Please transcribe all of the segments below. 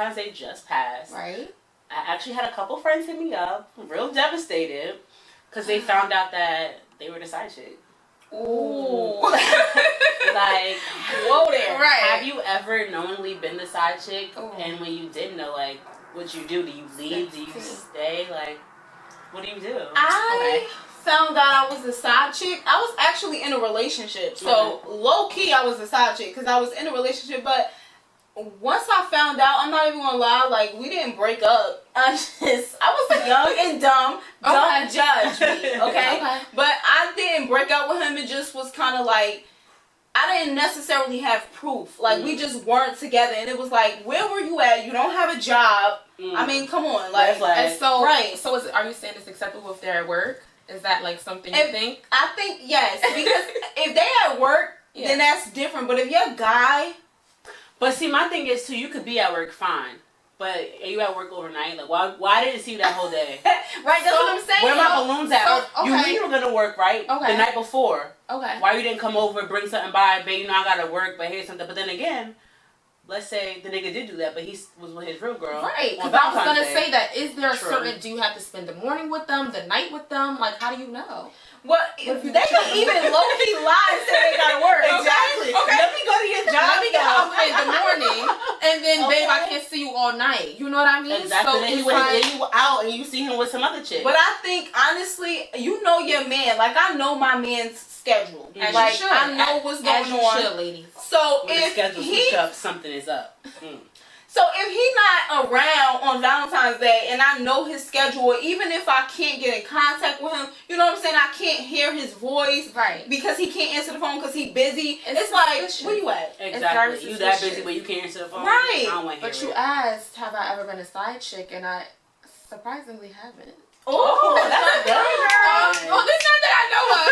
Valentine's Day just passed. Right. I actually had a couple friends hit me up, real devastated, because they found out that they were the side chick. Ooh. Like, whoa there. Right. Have you ever knowingly been the side chick? Ooh. And when you did know, like, what'd you do? Do you leave? Do you stay? Like, what do you do? I found out I was the side chick. I was actually in a relationship. So, low key, I was the side chick because I was in a relationship. But once I found out, I'm not even gonna lie, like, we didn't break up. I was young and dumb. Don't judge me, okay? But I didn't break up with him. It just was kind of like, I didn't necessarily have proof. Like, we just weren't together. And it was like, where were you at? You don't have a job. I mean, come on. Like, and so, so are you saying it's acceptable if they're at work? Is that, like, something you think? I think, yes. Because if they at work, then that's different. But if you're a guy... But see, my thing is, too, you could be at work fine. But are you at work overnight? Like, why didn't see you that whole day? Right, that's what I'm saying. Where my balloons at? You knew you were going to work, right? The night before. Why you didn't come over, bring something by, babe, you know I got to work, but here's something. But then again, let's say the nigga did do that, but he was with his real girl. Right, because I was going to say that. Is there a certain, do you have to spend the morning with them, the night with them? Like, how do you know? Well, they could even low-key lie and say they gotta work. Exactly. Okay. Let me go to your job. Let me get up in the morning, and then babe, I can't see you all night. You know what I mean? Exactly. So then you out and you see him with some other chick. But I think honestly, you know your man. Like, I know my man's schedule. As like, you should. I know what's going on. As you should, ladies. So when if the schedule switch up, something is up. So if he's not around on Valentine's Day and I know his schedule, or even if I can't get in contact with him, you know what I'm saying? I can't hear his voice, right? Because he can't answer the phone because he's busy. It's like, where you at? Exactly. You that busy, but you can't answer the phone. Right. I don't want to hear But you asked, have I ever been a side chick? And I surprisingly haven't. Oh, that's a good girl. Oh, this not that I know of.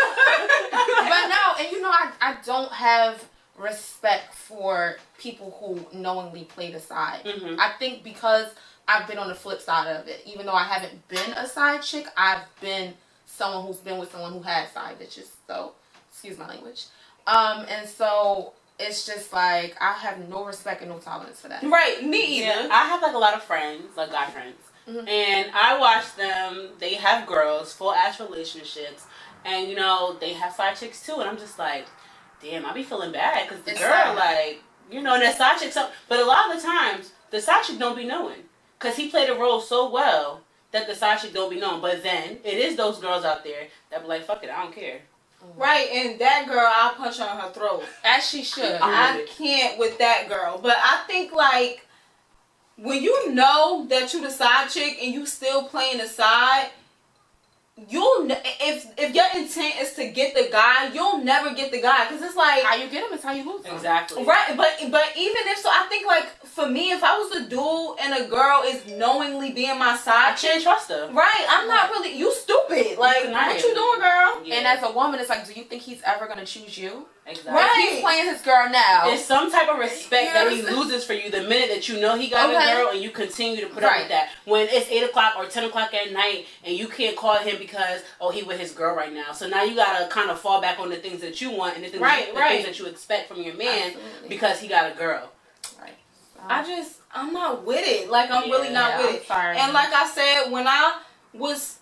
But no, and you know, I don't have respect for people who knowingly play the side. I think because I've been on the flip side of it. Even though I haven't been a side chick, I've been someone who's been with someone who had side bitches. So, excuse my language. And so it's just like, I have no respect and no tolerance for that. Right, me either. Yeah, I have like a lot of friends, like guy friends. And I watch them, they have girls, full ass relationships. And you know, they have side chicks too. And I'm just like, damn, I be feeling bad because the girl, like, you know, and that side chick, but a lot of the times, the side chick don't be knowing. Because he played a role so well that the side chick don't be knowing. But then, it is those girls out there that be like, fuck it, I don't care. Right, and that girl, I'll punch her on her throat. As she should. I can't with that girl. But I think, like, when you know that you the side chick and you still playing the side, if your intent is to get the guy, you'll never get the guy, because it's like, how you get him is how you lose him. Exactly. Right, but even if so, I think, like, for me, if I was a dude and a girl is knowingly being my side chick, I can't trust her. Right, I'm not really, you stupid. Like, what you doing, girl? Yeah. And as a woman, it's like, do you think he's ever gonna choose you? Exactly. Right. If he's playing his girl now, there's some type of respect that he loses for you the minute that you know he got a girl and you continue to put up with that. When it's 8 o'clock or 10 o'clock at night and you can't call him because, oh, he with his girl right now. So now you gotta kind of fall back on the things that you want and the things, things that you expect from your man because he got a girl. Right. I'm not with it. Like, I'm really not with it. Sorry. And like I said, when I was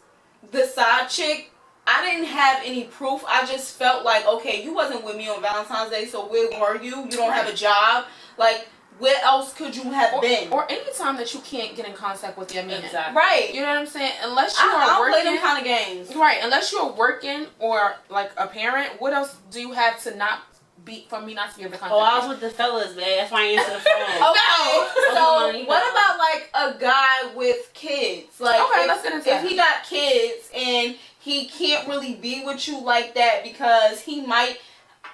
the side chick, I didn't have any proof. I just felt like, okay, you wasn't with me on Valentine's Day, so where were you? You don't have a job. Like, where else could you have been? Or any time that you can't get in contact with your man. Exactly. Right. You know what I'm saying? Unless you are I don't working. play them kind of games. Right. Unless you're working or, like, a parent, what else do you have to not be, for me not to be able to contact you? Oh, I was with the fellas, man. That's why I answered the phone. Okay. So, what about, like, a guy with kids? Like, let's get into that. If he got kids and he can't really be with you like that because he might,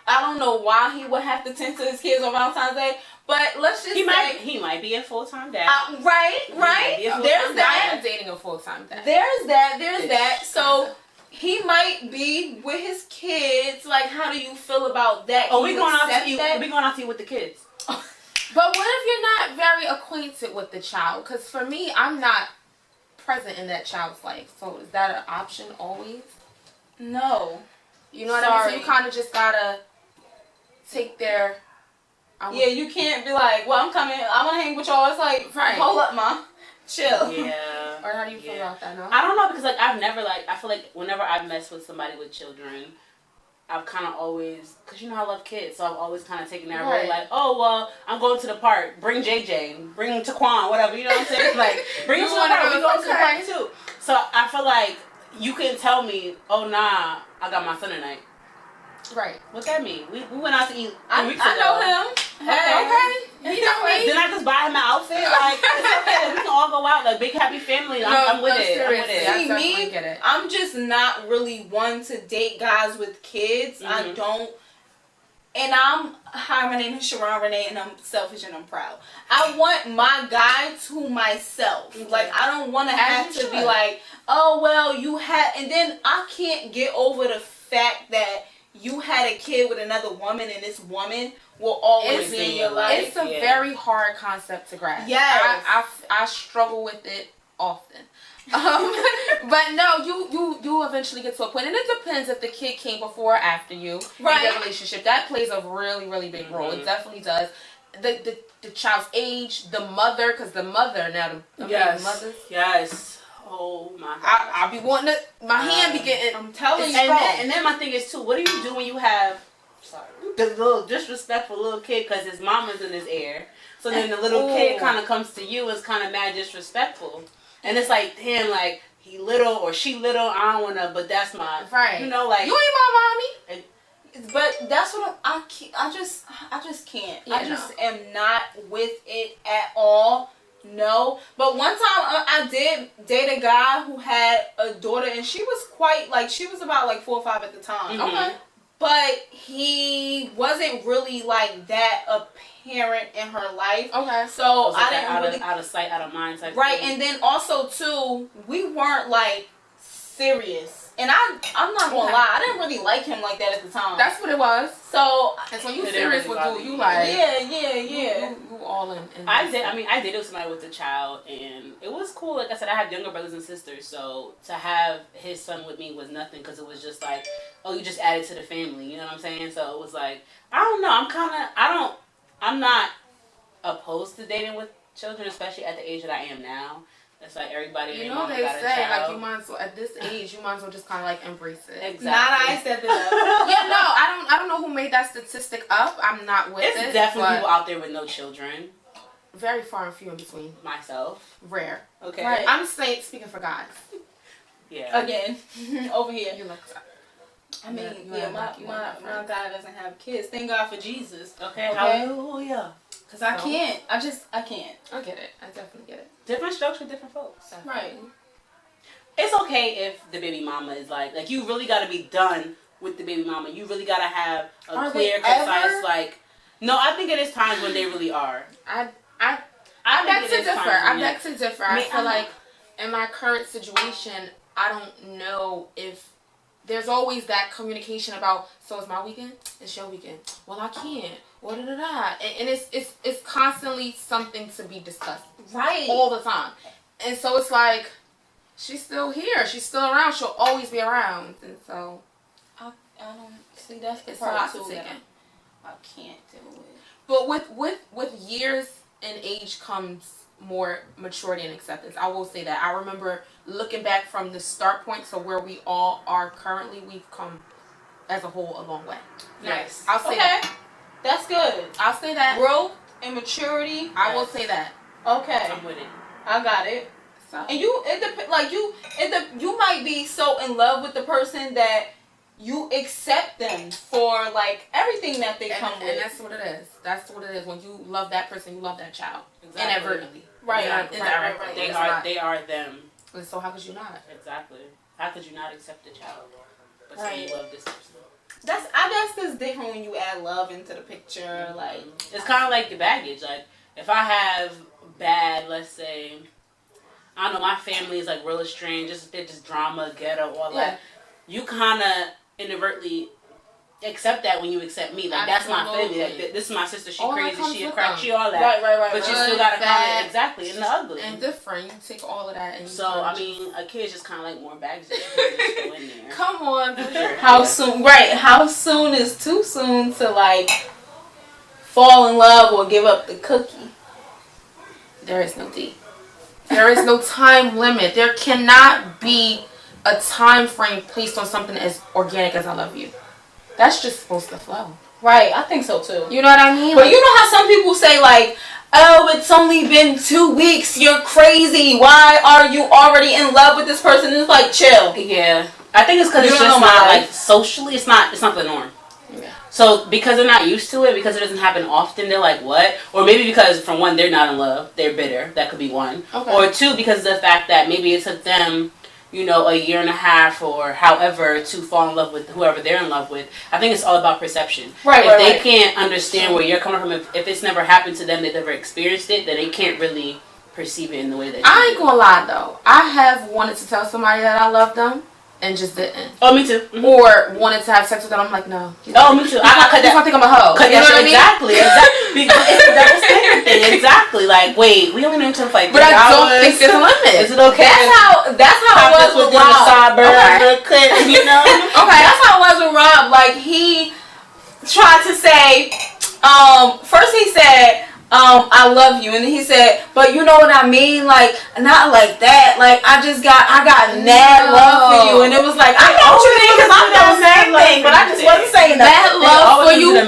I don't know why he would have to tend to his kids on Valentine's Day, but let's just say he might be a full-time dad. Right. There's that. I am dating a full-time dad. There's that. So he might be with his kids. Like, how do you feel about that? Oh, we going out to eat with the kids. But what if you're not very acquainted with the child? Because for me, I'm not present in that child's life. So is that an option always? No. You know what I mean? So you kind of just gotta take their Yeah, you can't be like, well, I'm coming. I want to hang with y'all. It's like, right. Hold up, ma. Chill. Yeah. Or how do you feel about that? No? I don't know because like I've never like I feel like whenever I've messed with somebody with children, I've kind of always, because you know I love kids, so I've always kind of taken that role like, oh, well, I'm going to the park. Bring JJ. Bring Taquan, whatever. You know what I'm saying? Like, bring him to the park. We go to the park, too. So I feel like you can tell me, oh, nah, I got my son tonight. Right. What that mean? We went out to eat 3 weeks ago. I know him. Okay. You know me. Then I just buy him an outfit. Like, it's okay. We can all go out. Like, big happy family. I'm with it. I'm with it. See, me, get it. I'm just not really one to date guys with kids. Mm-hmm. I don't. And hi, my name is Sharon Renee, and I'm selfish and I'm proud. I want my guy to myself. Okay. Like, I don't want to have to be like, oh, well, you had, and then I can't get over the fact that you had a kid with another woman, and this woman will always be in your life. It's a very hard concept to grasp. Yes. I struggle with it often. But no, you eventually get to a point, and it depends if the kid came before or after you in the relationship. That plays a really, really big role. It definitely does. The child's age, the mother, because the mother now the mothers. Yes. Oh my God. I be wanting to, my hand be getting. I'm telling you. And then my thing is too, what do you do when you have the little disrespectful little kid because his mama's in his ear? So then the little kid kind of comes to you as kind of mad disrespectful. And it's like, damn, like, he little or she little, I don't want to, but that's my, you know, like. You ain't my mommy. But that's what I just can't. Yeah, I just am not with it at all. No. But one time I did date a guy who had a daughter, and she was quite, like, she was about, like, 4 or 5 at the time. Mm-hmm. Okay. But he wasn't really, like, that apparent in her life. Okay. So I didn't really... Out of sight, out of mind type Right, thing. and then also, too, we weren't, like, serious. And I'm not gonna lie, I didn't really like him like that at the time. That's what it was. So and so you serious with dude, you like yeah. You all in I dated somebody with a child, and it was cool. Like I said, I have younger brothers and sisters, so to have his son with me was nothing because it was just like, oh, you just added to the family. You know what I'm saying? So it was like, I don't know. I'm not opposed to dating with children, especially at the age that I am now. It's like everybody. You know they say like you might as well at this age you might as well just kind of like embrace it. Exactly. Not I said that. Yeah, no, I don't know who made that statistic up. I'm not with it. It's definitely people out there with no children. Very far and few in between. Myself. Rare. Okay. Right. I'm speaking for guys. Yeah. Again, over here. You look. I mean, my guy doesn't have kids. Thank God for Jesus. Okay. Hallelujah. Because I can't. I can't. I get it. I definitely get it. Different strokes for different folks. Right. It's okay if the baby mama is like you really got to be done with the baby mama. You really got to have a clear, concise, like. No, I think it is times when they really are. I beg to differ. I feel like in my current situation, I don't know if there's always that communication about, so it's my weekend? It's your weekend. Well, I can't. What da da da. And it's constantly something to be discussed. Right. All the time. And so it's like, she's still here. She's still around. She'll always be around. And so I don't see that's the it's part too that I can't deal with. But with years and age comes more maturity and acceptance. I will say that. I remember looking back from the start point to where we all are currently, we've come as a whole a long way. Nice. I'll say that. That's good. I'll say that. Growth and maturity. I will say that. Okay. I'm with it. I got it. So. And you might be so in love with the person that you accept them for like everything that they come with. And that's what it is. That's what it is. When you love that person, you love that child. Exactly. Inadvertently. Right. Right. They are them. And so how could you not? Exactly. How could you not accept the child? But still you love this person. I guess it's different when you add love into the picture. Like it's kind of like the baggage. Like if I have bad, let's say, I don't know, my family is like real estranged, they're just drama, ghetto, all that. You kind of inadvertently accept that when you accept me. Like that's my family. Like this is my sister. She crazy. She a crack. She all that. Right. But you still gotta comment exactly in the ugly and different. You take all of that and. So I mean, a kid's just kind of like more baggage that you can just go in there. Come on, how soon? Right. How soon is too soon to like fall in love or give up the cookie? There is no D. There is no time limit. There cannot be a time frame placed on something as organic as I love you. That's just supposed to flow. Right, I think so too. You know what I mean? But you know how some people say like, oh, it's only been 2 weeks. You're crazy. Why are you already in love with this person? It's like, chill. Yeah, I think it's because it's just not like socially. It's not the norm. Yeah. So because they're not used to it, because it doesn't happen often, they're like, what? Or maybe because from one, they're not in love. They're bitter. That could be one. Okay. Or two, because of the fact that maybe it took them, you know, a year and a half or however to fall in love with whoever they're in love with. I think it's all about perception. Right, if they can't understand where you're coming from, if it's never happened to them, they've never experienced it, then they can't really perceive it in the way that I ain't gonna lie though. I have wanted to tell somebody that I love them and just didn't. Oh, me too. Mm-hmm. Or wanted to have sex with them. I'm like, no. Oh, me too. I think I'm a hoe. You know what I mean? Exactly. It's the double standard thing. Exactly. Like, wait, we only knew until like 3 hours. But I don't think there's a lit. Is it okay? That's how it was with Rob. Okay. You know? Okay. That's how it was with Rob. Like, he tried to say, first he said, I love you, and then he said, but you know what I mean, like, not like that, like, I got mad love for you, and it was like, I know what you mean, because I'm the same thing, but I just wasn't saying that. Mad love for you and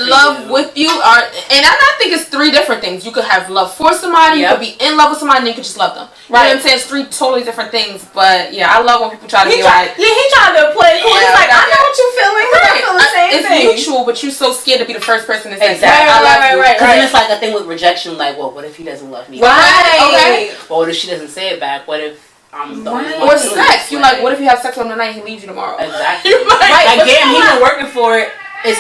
love with you are, and I think it's 3 different things. You could have love for somebody, you could be in love with somebody, and you could just love them. Right. You know what I'm saying? It's 3 totally different things, but yeah, I love when people try to be like, yeah, he tried to play cool. He's like, I know what you're feeling. I feel the same thing. It's mutual, but you're so scared to be the first person to say, right. Because then it's like a thing with rejection, like, well, what if he doesn't love me? Right. Okay. Well, what if she doesn't say it back? What if I'm the only one? Or sex. You're like, what if you have sex on the night and he leaves you tomorrow? Exactly. Like, damn, he's been working for it. Does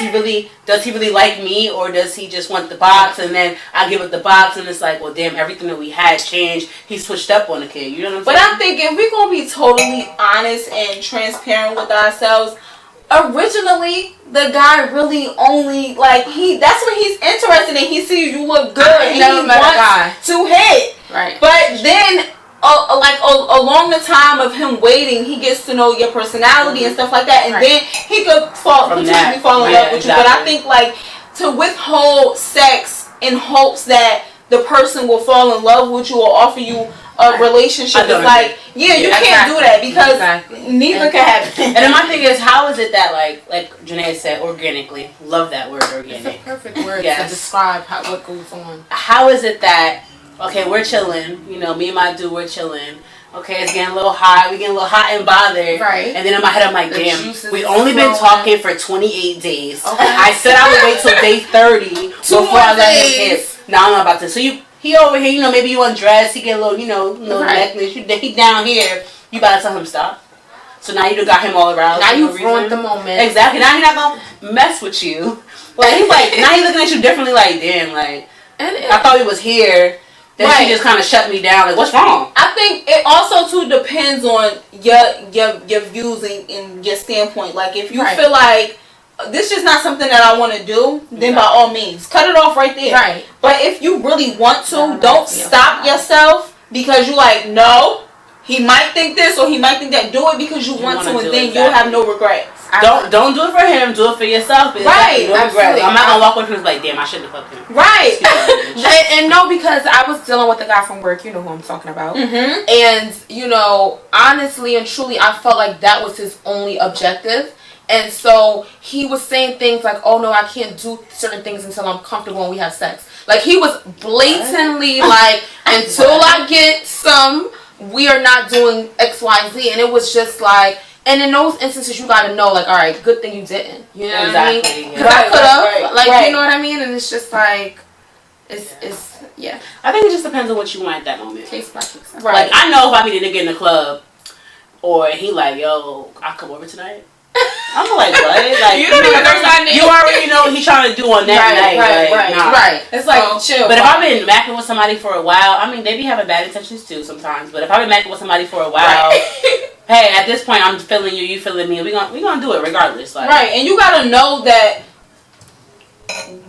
he really like me, or does he just want the box, and then I give it the box, and it's like, well, damn, everything that we had changed. He switched up on the kid. You know what I'm saying? But I'm thinking, if we're gonna be totally honest and transparent with ourselves, originally the guy really only that's what he's interested in. He sees you look good and he wants to hit. Right. But then along the time of him waiting, he gets to know your personality and stuff like that, and then he could fall in love with you. But I think like to withhold sex in hopes that the person will fall in love with you or offer you a relationship is like, you can't do that, because neither can happen. And then my thing is, how is it that like Janae said, organically, love that word, organic. It's a perfect word to describe what goes on. How is it that, okay, we're chilling, you know, me and my dude, we're chilling. Okay, it's getting a little hot. We getting a little hot and bothered. Right. And then in my head, I'm like, damn, we only been talking for 28 days. Okay. I said I would wait till day 30 before I let him hit. Now I'm not about to. So he over here, you know, maybe you undress. He get a little, you know, necklace. He down here. You about to tell him stop. So now you done got him all around. Now you ruined the moment. Exactly. Now he's not gonna mess with you. Like he's like, now he's looking at you differently. Like, damn, like I thought he was here. Then she just kind of shut me down. Like, what's wrong? I think it also too depends on your views and your standpoint. Like, if you feel like this is not something that I want to do, then by all means, cut it off right there. Right. But if you really want to, don't stop yourself because you're like, no, he might think this or he might think that. Do it because you want to, and then you'll have no regrets. Don't do it for him. Do it for yourself. Right. No regrets. I'm not gonna walk away from him like, damn, I shouldn't have fucked him. Right. and no, because I was dealing with a guy from work. You know who I'm talking about. Mm-hmm. And you know, honestly and truly, I felt like that was his only objective. And so he was saying things like, oh no, I can't do certain things until I'm comfortable and we have sex. Like he was blatantly like, until I get some, we are not doing X, Y, Z. And it was just like, and in those instances, you gotta know, like, all right, good thing you didn't. You know what I mean? Because I could have, you know what I mean? And it's just like, it's yeah. I think it just depends on what you want at that moment. Case by case. Right. Like, I know if I meet a nigga in the club, or he like, yo, I'll come over tonight. I'm like, what? Like, you don't even know my name. You already know what he's trying to do on that night. Right. It's like, chill. But if I've been macking with somebody for a while, I mean, they be having bad intentions too sometimes. But if I've been macking with somebody for a while, hey, at this point, I'm feeling you, you feeling me. We gonna do it regardless. Like. Right, and you gotta know that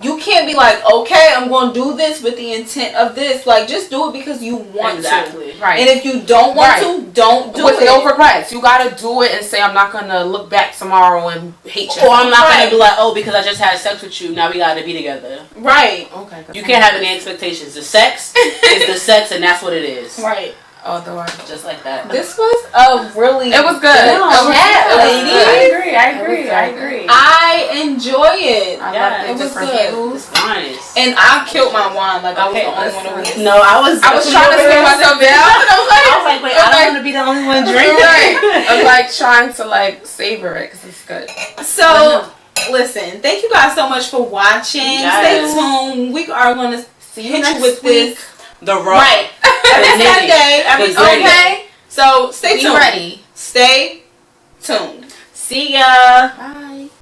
you can't be like, okay, I'm going to do this with the intent of this. Like, just do it because you want exactly. to. Right. And if you don't want to, don't do with it. no regrets. You gotta do it and say, I'm not gonna look back tomorrow and hate you. Or I'm not gonna be like, oh, because I just had sex with you, now we gotta be together. Right. Okay. You can't have any expectations. The sex is the sex, and that's what it is. Right. Otherwise, Just like that. This was a really it was good. chat, ladies. I agree. I enjoy it. I Yeah, love it the was different good. views. It's honest. And I killed my wine. Like, Okay, I was the only one over here. No, I was trying to sit myself down. I was like, wait, I don't want to be the only one drinking. Right. I'm like trying to like savor it because it's good. So, listen, thank you guys so much for watching. Yes. Stay tuned. We are going to See you hit next you with week. this. The raw. Right. Every nitty. Sunday. Every The gritty. okay. So, stay Be tuned. ready. Stay tuned. See ya. Bye.